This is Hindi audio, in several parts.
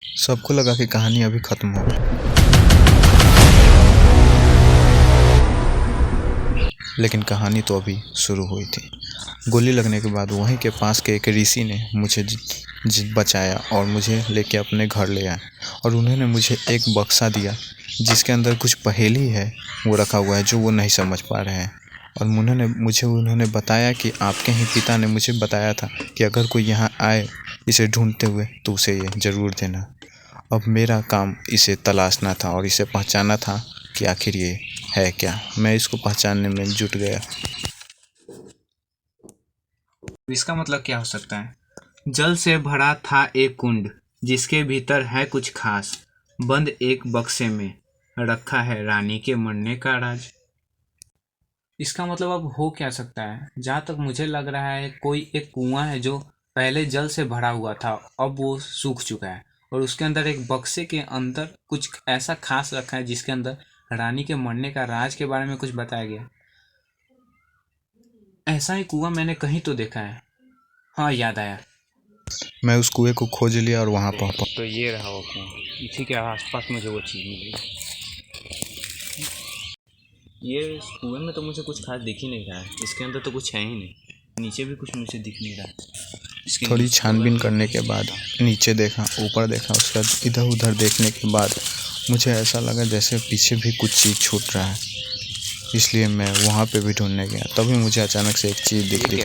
सबको लगा कि कहानी अभी खत्म हो गई, लेकिन कहानी तो अभी शुरू हुई थी। गोली लगने के बाद वहीं के पास के एक ऋषि ने मुझे बचाया और मुझे लेके अपने घर ले आए। और उन्होंने मुझे एक बक्सा दिया जिसके अंदर कुछ पहेली है वो रखा हुआ है जो वो नहीं समझ पा रहे हैं। और उन्होंने बताया कि आपके ही पिता ने मुझे बताया था कि अगर कोई यहाँ आए इसे ढूंढते हुए तो उसे ये ज़रूर देना। अब मेरा काम इसे तलाशना था और इसे पहचानना था कि आखिर ये है क्या। मैं इसको पहचानने में जुट गया। इसका मतलब क्या हो सकता है? जल से भरा था एक कुंड जिसके भीतर है कुछ खास, बंद एक बक्से में रखा है रानी के मरने का राज। इसका मतलब अब हो क्या सकता है? जहाँ तक मुझे लग रहा है कोई एक कुआं है जो पहले जल से भरा हुआ था, अब वो सूख चुका है और उसके अंदर एक बक्से के अंदर कुछ ऐसा खास रखा है जिसके अंदर रानी के मरने का राज के बारे में कुछ बताया गया। ऐसा ही कुआं मैंने कहीं तो देखा है। हाँ, याद आया। मैं उस कुएं को खोज लिया और वहाँ पहुँचा। तो ये रहा वो कुआं, इसी के आसपास मुझे वो चीज़ मिली। ये इस कुएं में तो मुझे कुछ खास दिख ही नहीं रहा है, इसके अंदर तो कुछ है ही नहीं, नीचे भी कुछ मुझे दिख नहीं रहा। थोड़ी छानबीन करने के बाद नीचे देखा, ऊपर देखा, उसके बाद इधर उधर देखने के बाद मुझे ऐसा लगा जैसे पीछे भी कुछ चीज़ छूट रहा है, इसलिए मैं वहाँ पे भी ढूंढने गया। तभी मुझे अचानक से एक चीज़ दिख रही।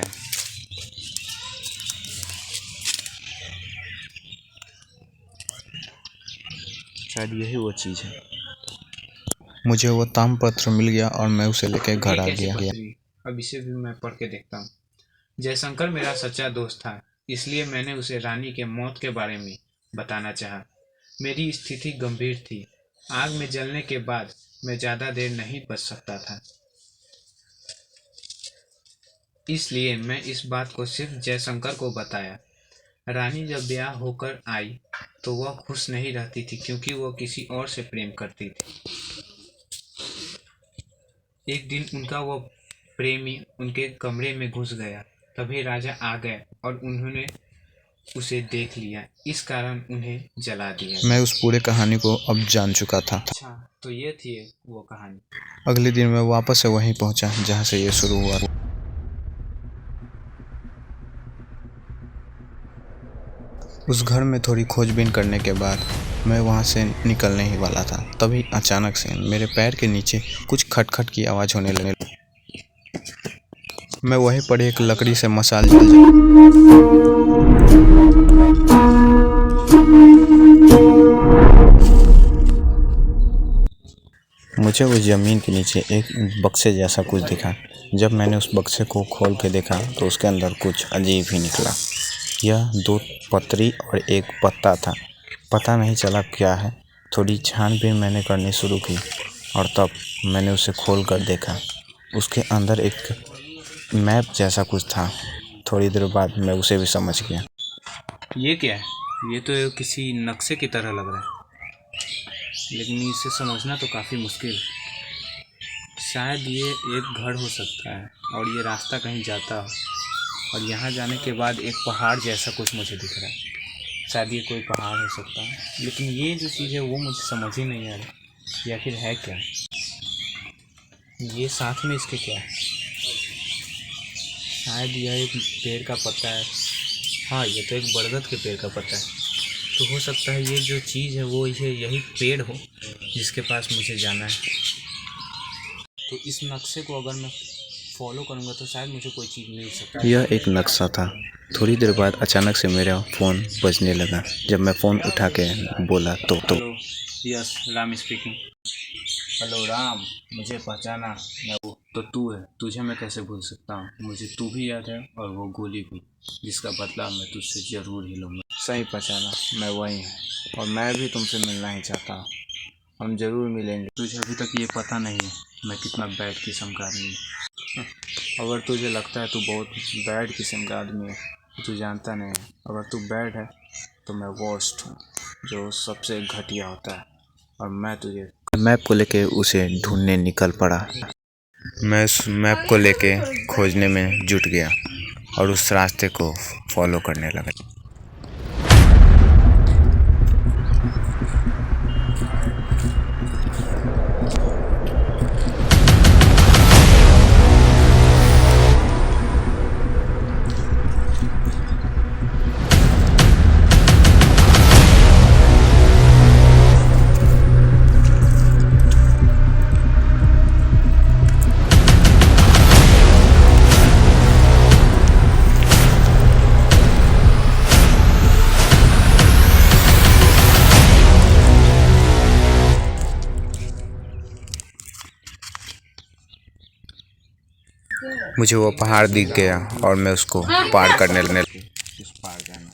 शायद यही वो चीज़ है। मुझे वो ताम्रपत्र मिल गया और मैं उसे लेकर घर आ गया। अब इसे भी मैं पढ़ के देखता हूँ। जयशंकर मेरा सच्चा दोस्त था, इसलिए मैंने उसे रानी के मौत के बारे में बताना चाहा। मेरी स्थिति गंभीर थी, आग में जलने के बाद मैं ज़्यादा देर नहीं बच सकता था, इसलिए मैं इस बात को सिर्फ जयशंकर को बताया। रानी जब ब्याह होकर आई तो वह खुश नहीं रहती थी क्योंकि वह किसी और से प्रेम करती थी। एक दिन उनका वह प्रेमी उनके कमरे में घुस गया, तभी राजा आ गए और उन्होंने उसे देख लिया, इस कारण उन्हें जला दिया। मैं उस पूरे कहानी को अब जान चुका था। अच्छा, तो ये थी वो कहानी। अगले दिन मैं वापस से वहीं पहुंचा जहां से ये शुरू हुआ। उस घर में थोड़ी खोजबीन करने के बाद मैं वहां से निकलने ही वाला था, तभी अचानक से मेरे पैर के नीचे कुछ खटखट की आवाज़ होने लगी। मैं वहीं पर एक लकड़ी से मसाल जल मुझे उस ज़मीन के नीचे एक बक्से जैसा कुछ दिखा। जब मैंने उस बक्से को खोल के देखा तो उसके अंदर कुछ अजीब ही निकला। यह 2 पत्री और एक पत्ता था, पता नहीं चला क्या है। थोड़ी छानबीन मैंने करनी शुरू की और तब मैंने उसे खोल कर देखा। उसके अंदर एक मैप जैसा कुछ था। थोड़ी देर बाद मैं उसे भी समझ गया। ये क्या है? ये तो किसी नक्शे की तरह लग रहा है, लेकिन इसे समझना तो काफ़ी मुश्किल है। शायद ये एक घर हो सकता है और ये रास्ता कहीं जाता हो, और यहाँ जाने के बाद एक पहाड़ जैसा कुछ मुझे दिख रहा है। शायद ये कोई पहाड़ हो सकता है, लेकिन ये जो चीज़ है वो मुझे समझ ही नहीं आ रही, या फिर है क्या? ये साथ में इसके क्या है? शायद यह एक पेड़ का पत्ता है। हाँ, ये तो एक बरगद के पेड़ का पत्ता है, तो हो सकता है ये जो चीज़ है वो यही पेड़ हो जिसके पास मुझे जाना है। तो इस नक्शे को अगर मैं फॉलो करूँगा तो शायद मुझे कोई चीज़ मिल सकती है। यह एक नक्शा था। थोड़ी देर बाद अचानक से मेरा फ़ोन बजने लगा। जब मैं फ़ोन उठा के बोला तो hello, yes, Ram speaking. Hello Ram, मुझे पहचाना? मैं वो तो तू है, तुझे मैं कैसे भूल सकता हूँ। मुझे तू भी याद है और वो गोली भी, जिसका बदला मैं तुझसे ज़रूर ही लूँगा। सही पहचाना, मैं वही हूँ और मैं भी तुमसे मिलना ही चाहता हूँ। हम ज़रूर मिलेंगे। तुझे अभी तक ये पता नहीं है मैं कितना बैड किस्म का आदमी हूँ। अगर तुझे लगता है तू बहुत बैड किस्म का आदमी है तो तू जानता नहीं है। अगर तू बैड है तो मैं वर्स्ट हूँ, जो सबसे घटिया होता है। और मैं तुझे मैप को लेके उसे ढूंढने निकल पड़ा। मैं उस मैप को लेके खोजने में जुट गया और उस रास्ते को फॉलो करने लगा। मुझे वो पहाड़ दिख गया और मैं उसको पार करने लगने उस पार जाना।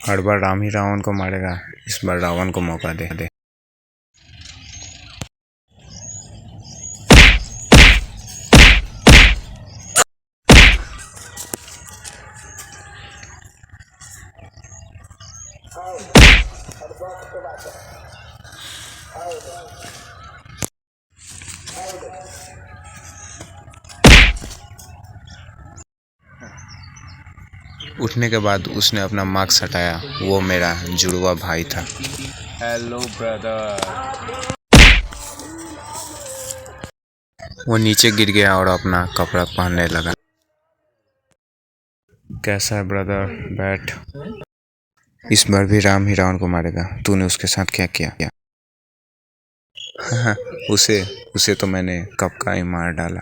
हर बार राम ही रावण को मारेगा, इस बार रावण को मौका दे। उठने के बाद उसने अपना मास्क हटाया, वो मेरा जुड़वा भाई था। Hello brother. वो नीचे गिर गया और अपना कपड़ा पहनने लगा। कैसा है ब्रदर, बैठ। इस बार भी राम ही रावण को मारेगा। तूने उसके साथ क्या किया? उसे तो मैंने कब का ही मार डाला।